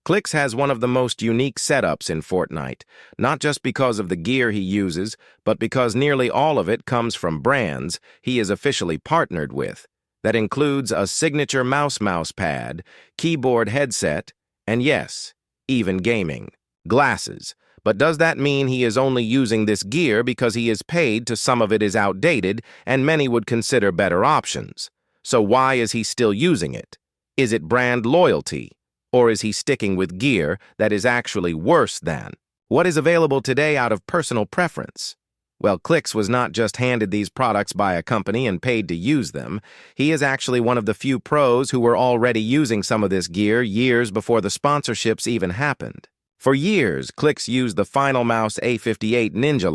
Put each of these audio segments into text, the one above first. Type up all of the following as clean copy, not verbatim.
Clix has one of the most unique setups in Fortnite, not just because of the gear he uses, but because nearly all of it comes from brands he is officially partnered with. That includes a signature mousepad, keyboard headset, and yes, even gaming. Glasses. But does that mean he is only using this gear because he is paid to some of it is outdated and many would consider better options? So why is he still using it? Is it brand loyalty? Or is he sticking with gear that is actually worse than what is available today out of personal preference? Well, Clix was not just handed these products by a company and paid to use them. He is actually one of the few pros who were already using some of this gear years before the sponsorships even happened. For years, Clix used the Final Mouse A58 Ninja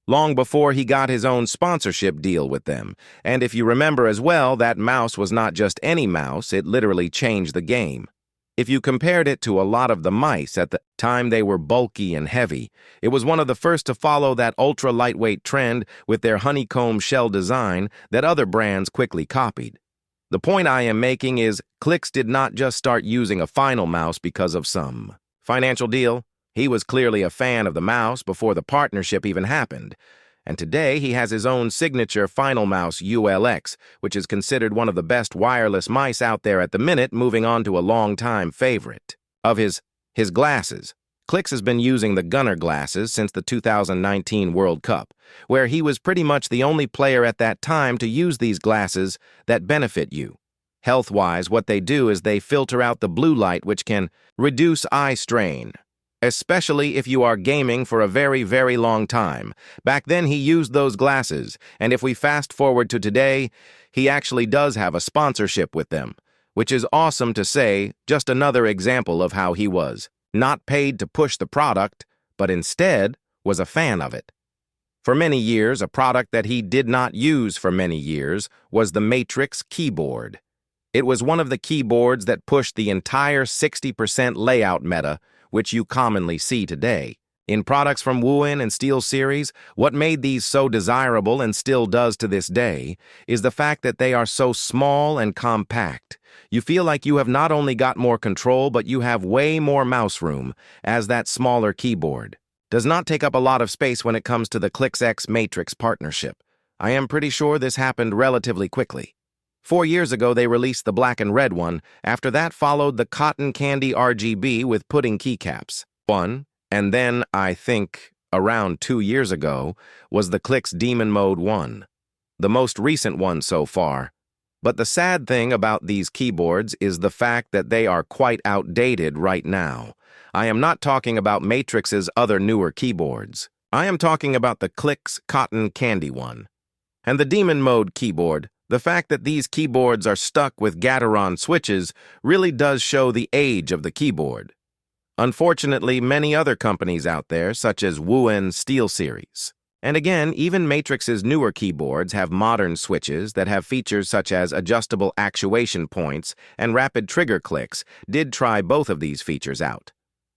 long before he got his own sponsorship deal with them. And if you remember as well, that mouse was not just any mouse, it literally changed the game. If you compared it to a lot of the mice at the time, they were bulky and heavy. It was one of the first to follow that ultra-lightweight trend with their honeycomb shell design that other brands quickly copied. The point I am making is Clix did not just start using a Final Mouse because of some financial deal. He was clearly a fan of the mouse before the partnership even happened. And today he has his own signature Final Mouse ULX, which is considered one of the best wireless mice out there at the minute, moving on to a long-time favorite. Of his glasses, Clix has been using the Gunner glasses since the 2019 World Cup, where he was pretty much the only player at that time to use these glasses that benefit you. Health-wise, what they do is they filter out the blue light, which can reduce eye strain, especially if you are gaming for a very, very long time. Back then, he used those glasses, and if we fast forward to today, he actually does have a sponsorship with them, which is awesome to say, just another example of how he was not paid to push the product, but instead was a fan of it. For many years, a product that he did not use for many years was the Matrix keyboard. It was one of the keyboards that pushed the entire 60% layout meta, which you commonly see today. In products from Quitxn and SteelSeries, what made these so desirable and still does to this day is the fact that they are so small and compact. You feel like you have not only got more control, but you have way more mouse room, as that smaller keyboard does not take up a lot of space when it comes to the Clix X Matrix partnership. I am pretty sure this happened relatively quickly. 4 years ago, they released the black and red one. After that followed the cotton candy RGB with pudding keycaps. And then, I think, around 2 years ago, was the Clix Demon Mode 1. The most recent one so far. But the sad thing about these keyboards is the fact that they are quite outdated right now. I am not talking about Matrix's other newer keyboards. I am talking about the Clix Cotton Candy one. And the Demon Mode keyboard. The fact that these keyboards are stuck with Gateron switches really does show the age of the keyboard. Unfortunately, many other companies out there, such as Quitxn SteelSeries, and again, even Matrix's newer keyboards have modern switches that have features such as adjustable actuation points and rapid trigger clicks, did try both of these features out.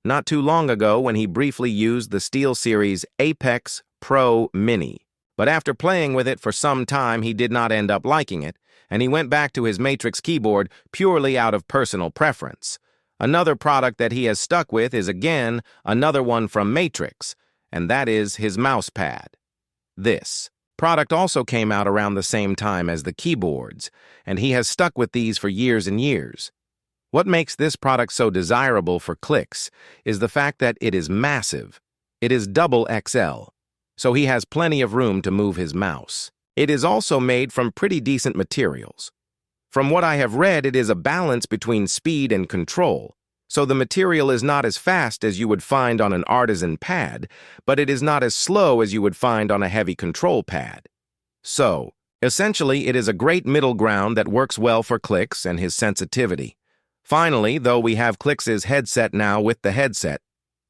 Not too long ago when he briefly used the SteelSeries Apex Pro Mini. But after playing with it for some time, he did not end up liking it, and he went back to his Matrix keyboard purely out of personal preference. Another product that he has stuck with is, again, another one from Matrix, and that is his mousepad. This product also came out around the same time as the keyboards, and he has stuck with these for years and years. What makes this product so desirable for Clix is the fact that it is massive. It is double XL. So he has plenty of room to move his mouse. It is also made from pretty decent materials. From what I have read, it is a balance between speed and control. So the material is not as fast as you would find on an artisan pad, but it is not as slow as you would find on a heavy control pad. So, essentially, it is a great middle ground that works well for Clix and his sensitivity. Finally, though we have Clix's headset now with the headset,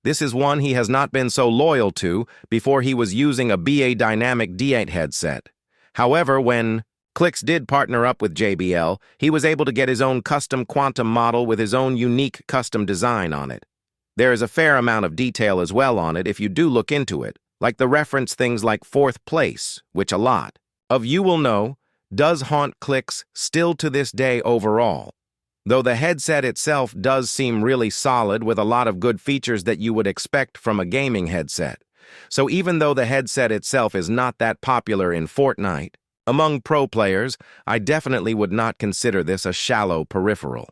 this is one he has not been so loyal to before he was using a BA Dynamic D8 headset. However, when Clix did partner up with JBL, he was able to get his own custom quantum model with his own unique custom design on it. There is a fair amount of detail as well on it if you do look into it, like the reference things like 4th place, which a lot of you will know does haunt Clix still to this day overall. though the headset itself does seem really solid with a lot of good features that you would expect from a gaming headset. So even though the headset itself is not that popular in Fortnite, among pro players, I definitely would not consider this a shallow peripheral.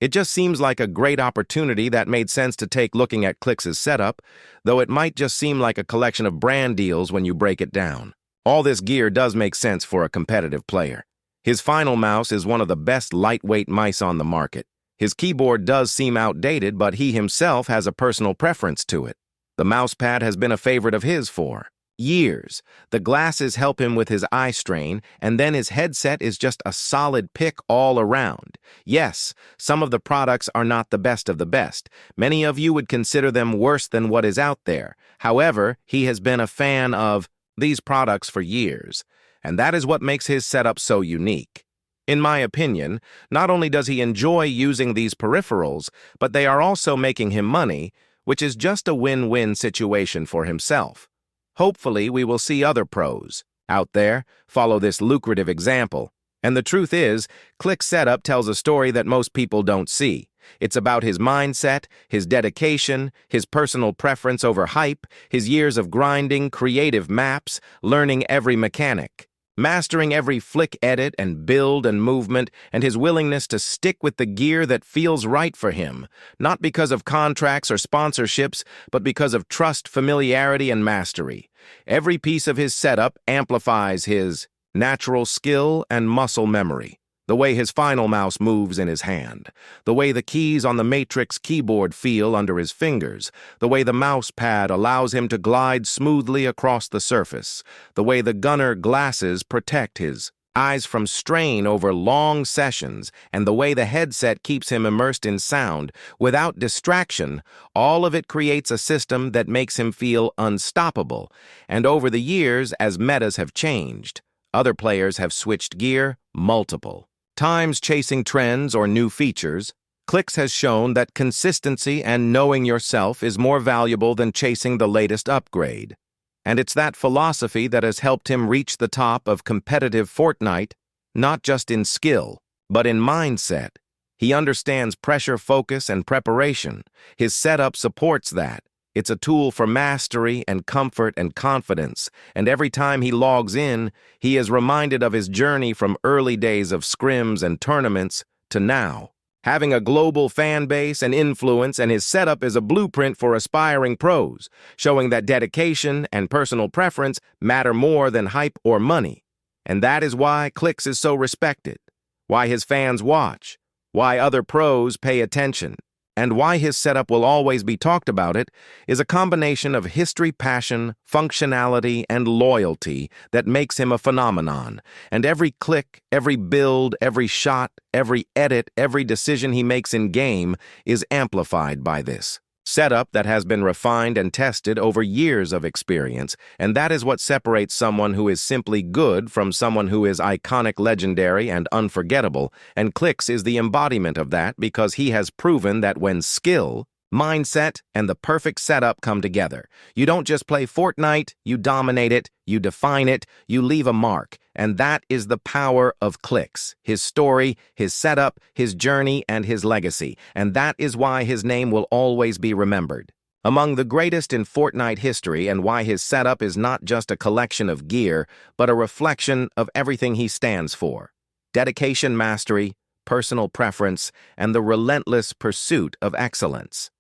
It just seems like a great opportunity that made sense to take looking at Clix's setup, though it might just seem like a collection of brand deals when you break it down. All this gear does make sense for a competitive player. His final mouse is one of the best lightweight mice on the market. His keyboard does seem outdated, but he himself has a personal preference to it. The mousepad has been a favorite of his for years. The glasses help him with his eye strain, and then his headset is just a solid pick all around. Yes, some of the products are not the best of the best. Many of you would consider them worse than what is out there. However, he has been a fan of these products for years, and that is what makes his setup so unique. In my opinion, not only does he enjoy using these peripherals, but they are also making him money, which is just a win-win situation for himself. Hopefully, we will see other pros out there follow this lucrative example. And the truth is, Clix setup tells a story that most people don't see. It's about his mindset, his dedication, his personal preference over hype, his years of grinding, creative maps, learning every mechanic, mastering every flick edit and build and movement, and his willingness to stick with the gear that feels right for him, not because of contracts or sponsorships, but because of trust, familiarity, and mastery. Every piece of his setup amplifies his natural skill and muscle memory. The way his final mouse moves in his hand, the way the keys on the Matrix keyboard feel under his fingers, the way the mouse pad allows him to glide smoothly across the surface, the way the gunner glasses protect his eyes from strain over long sessions, and the way the headset keeps him immersed in sound without distraction, all of it creates a system that makes him feel unstoppable. And over the years, as metas have changed, other players have switched gear multiple times chasing trends or new features. Clix has shown that consistency and knowing yourself is more valuable than chasing the latest upgrade. And it's that philosophy that has helped him reach the top of competitive Fortnite, not just in skill, but in mindset. He understands pressure, focus, and preparation. His setup supports that. It's a tool for mastery and comfort and confidence, and every time he logs in, he is reminded of his journey from early days of scrims and tournaments to now. Having a global fan base and influence, and his setup is a blueprint for aspiring pros, showing that dedication and personal preference matter more than hype or money. And that is why Clix is so respected, why his fans watch, why other pros pay attention, and why his setup will always be talked about. It is a combination of history, passion, functionality, and loyalty that makes him a phenomenon. And every click, every build, every shot, every edit, every decision he makes in-game is amplified by this setup that has been refined and tested over years of experience, and that is what separates someone who is simply good from someone who is iconic, legendary, and unforgettable, and Clix is the embodiment of that because he has proven that when skill, mindset, and the perfect setup come together, you don't just play Fortnite, you dominate it, you define it, you leave a mark. And that is the power of Clix, his story, his setup, his journey, and his legacy. And that is why his name will always be remembered among the greatest in Fortnite history, and why his setup is not just a collection of gear, but a reflection of everything he stands for: dedication, mastery, personal preference, and the relentless pursuit of excellence.